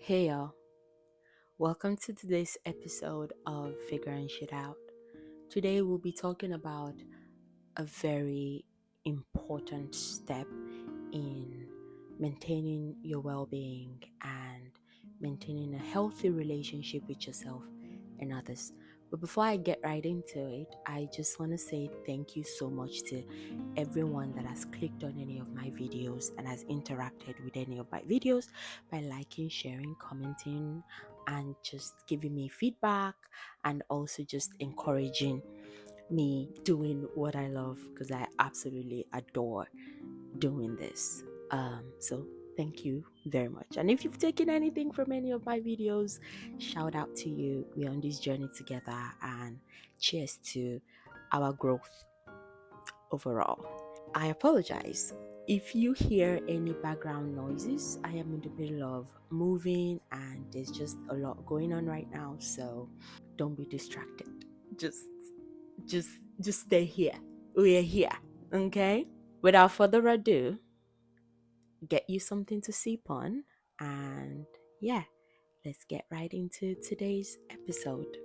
Hey y'all, welcome to today's episode of Figuring Shit Out. Today we'll be talking about a very important step in maintaining your well-being and maintaining a healthy relationship with yourself and others. But before I get right into it, I just want to say thank you so much to everyone that has clicked on any of my videos and has interacted with any of my videos by liking, sharing, commenting, and just giving me feedback and also just encouraging me doing what I love because I absolutely adore doing this. So thank you very much. And if you've taken anything from any of my videos, shout out to you. We're on this journey together and cheers to our growth overall. I apologize. If you hear any background noises, I am in the middle of moving and there's just a lot going on right now, so don't be distracted. Just just just stay here. We're here, okay? Without further ado, get you something to sip on and yeah, let's get right into today's episode.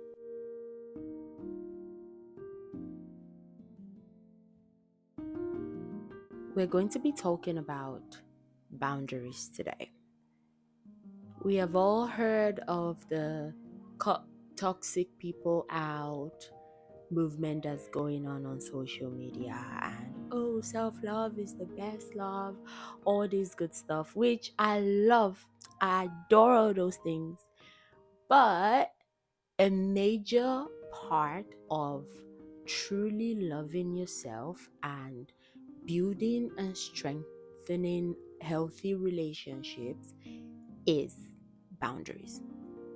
We're going to be talking about boundaries today. We have all heard of the cut toxic people out movement that's going on social media, and oh, self-love is the best love, all this good stuff, which I love. I adore all those things. But a major part of truly loving yourself and building and strengthening healthy relationships is boundaries.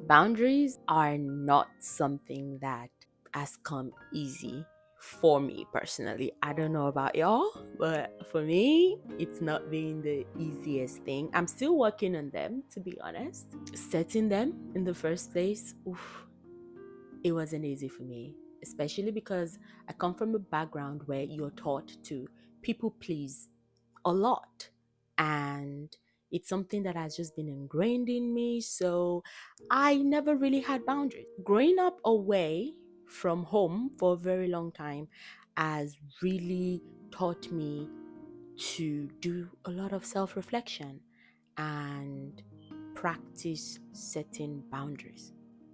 Boundaries are not something that has come easy for me personally. I don't know about y'all, but for me, it's not been the easiest thing. I'm still working on them, to be honest. Setting them in the first place, oof, it wasn't easy for me, especially because I come from a background where you're taught to people please a lot, and it's something that has just been ingrained in me, so I never really had boundaries. Growing up away from home for a very long time has really taught me to do a lot of self-reflection and practice setting boundaries,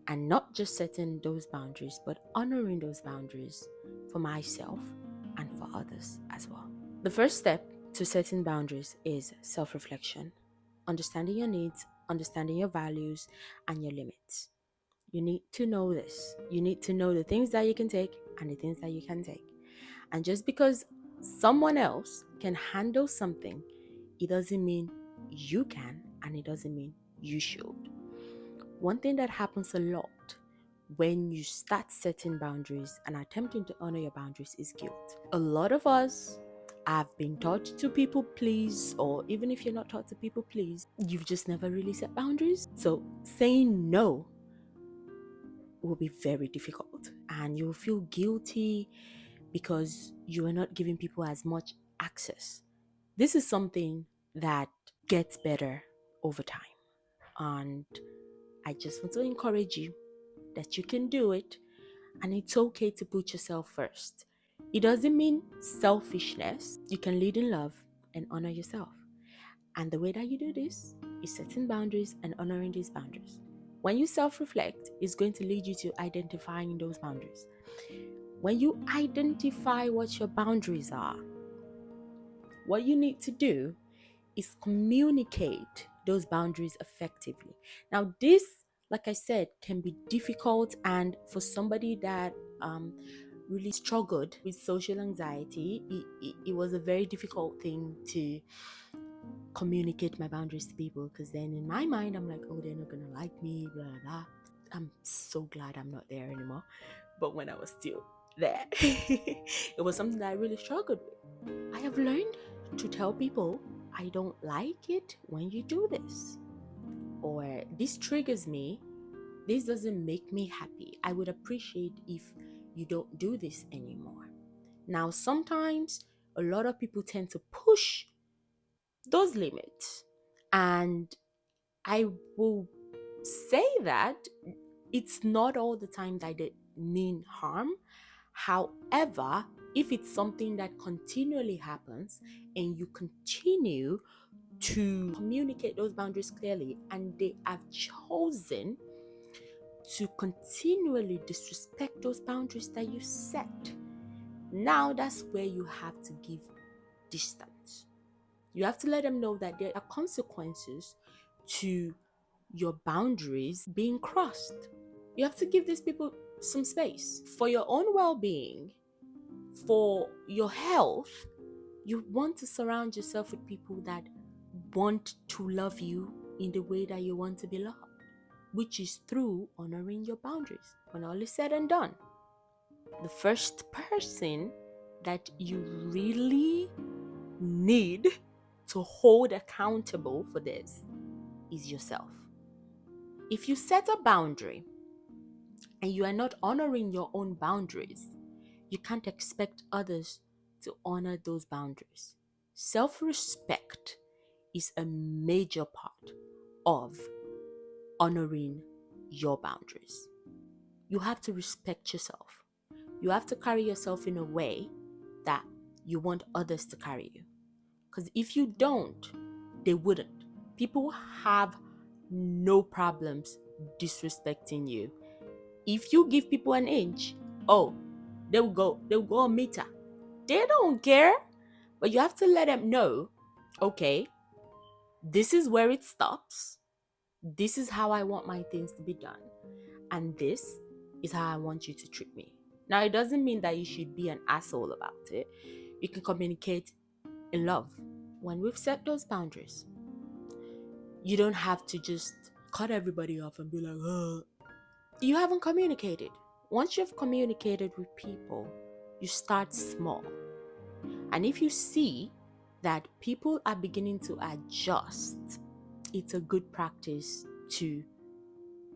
and not just setting those boundaries but honoring those boundaries for myself and for others as well. The first step to setting boundaries is self reflection, understanding your needs, understanding your values, and your limits. You need to know this. You need to know the things that you can take and the things that you can take. And just because someone else can handle something, it doesn't mean you can, and it doesn't mean you should. One thing that happens a lot when you start setting boundaries and attempting to honor your boundaries is guilt. A lot of us have been taught to people please, or even if you're not taught to people please, you've just never really set boundaries. So saying no will be very difficult, and you'll feel guilty because you are not giving people as much access. This is something that gets better over time, and I just want to encourage you that you can do it, and it's okay to put yourself first. It doesn't mean selfishness. You can lead in love and honor yourself. And the way that you do this is setting boundaries and honoring these boundaries. When you self reflect, it's going to lead you to identifying those boundaries. When you identify what your boundaries are, what you need to do is communicate those boundaries effectively. Now, this, like I said, can be difficult, and for somebody that really struggled with social anxiety, it was a very difficult thing to communicate my boundaries to people, because then in my mind I'm like, oh, they're not gonna like me, blah blah blah. I'm so glad I'm not there anymore, but when I was still there it was something that I really struggled with. I have learned to tell people, I don't like it when you do this, or this triggers me, this doesn't make me happy, I would appreciate if you don't do this anymore. Now sometimes a lot of people tend to push those limits, and I will say that it's not all the time that they mean harm. However, if it's something that continually happens and you continue to communicate those boundaries clearly and they have chosen to continually disrespect those boundaries that you set, now that's where you have to give distance. You have to let them know that there are consequences to your boundaries being crossed. You have to give these people some space for your own well-being, for your health. You want to surround yourself with people that want to love you in the way that you want to be loved, which is through honoring your boundaries. When all is said and done, the first person that you really need to hold accountable for this is yourself. If you set a boundary and you are not honoring your own boundaries, you can't expect others to honor those boundaries. Self-respect is a major part of honoring your boundaries. You have to respect yourself. You have to carry yourself in a way that you want others to carry you. Because if you don't, they wouldn't. People have no problems disrespecting you. If you give people an inch, oh, they'll go a meter. They don't care. But you have to let them know, okay, this is where it stops. This is how I want my things to be done. And this is how I want you to treat me. Now, it doesn't mean that you should be an asshole about it. You can communicate in love. When we've set those boundaries, you don't have to just cut everybody off and be like, you haven't communicated. Once you've communicated with people, you start small. And if you see that people are beginning to adjust, it's a good practice to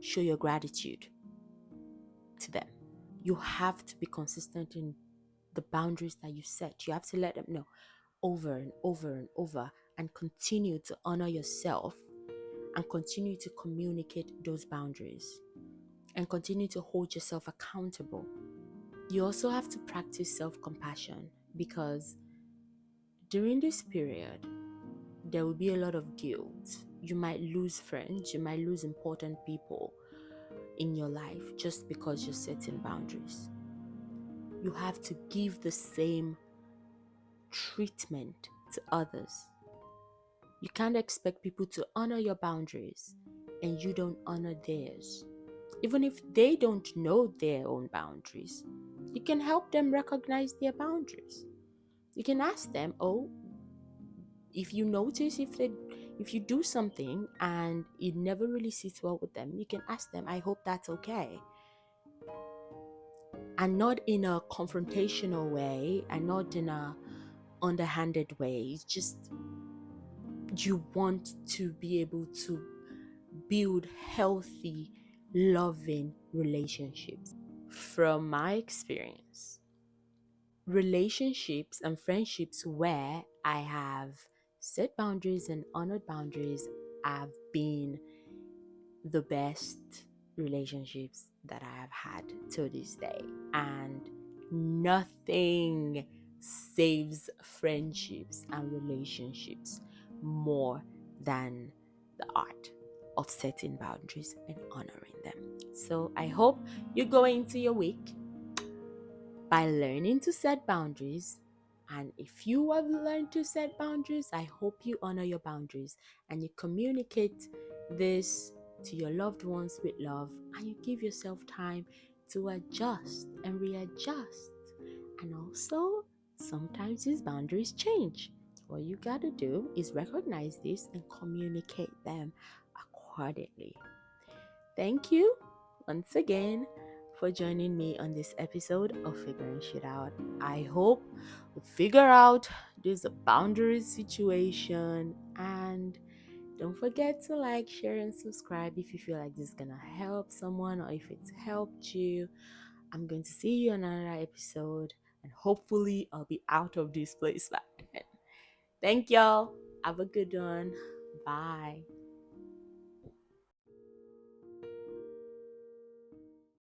show your gratitude to them. You have to be consistent in the boundaries that you set. You have to let them know over and over and over, and continue to honor yourself and continue to communicate those boundaries and continue to hold yourself accountable. You also have to practice self-compassion, because during this period, there will be a lot of guilt. You might lose friends, you might lose important people in your life just because you're setting boundaries. You have to give the same treatment to others. You can't expect people to honor your boundaries and you don't honor theirs. Even if they don't know their own boundaries, you can help them recognize their boundaries. You can ask them, oh, if you notice if you do something and it never really sits well with them, you can ask them, I hope that's okay. And not in a confrontational way and not in a underhanded way. It's just you want to be able to build healthy, loving relationships. From my experience, relationships and friendships where I have set boundaries and honored boundaries have been the best relationships that I have had to this day. And nothing saves friendships and relationships more than the art of setting boundaries and honoring them. So I hope you go into your week by learning to set boundaries. And if you have learned to set boundaries, I hope you honor your boundaries and you communicate this to your loved ones with love, and you give yourself time to adjust and readjust. And also, sometimes these boundaries change. What you gotta do is recognize this and communicate them accordingly. Thank you once again for joining me on this episode of Figuring Shit Out. I hope we figure out this boundary situation, and don't forget to like, share, and subscribe if you feel like this is gonna help someone or if it's helped you. I'm going to see you on another episode, and hopefully I'll be out of this place by then. Thank y'all. Have a good one. Bye.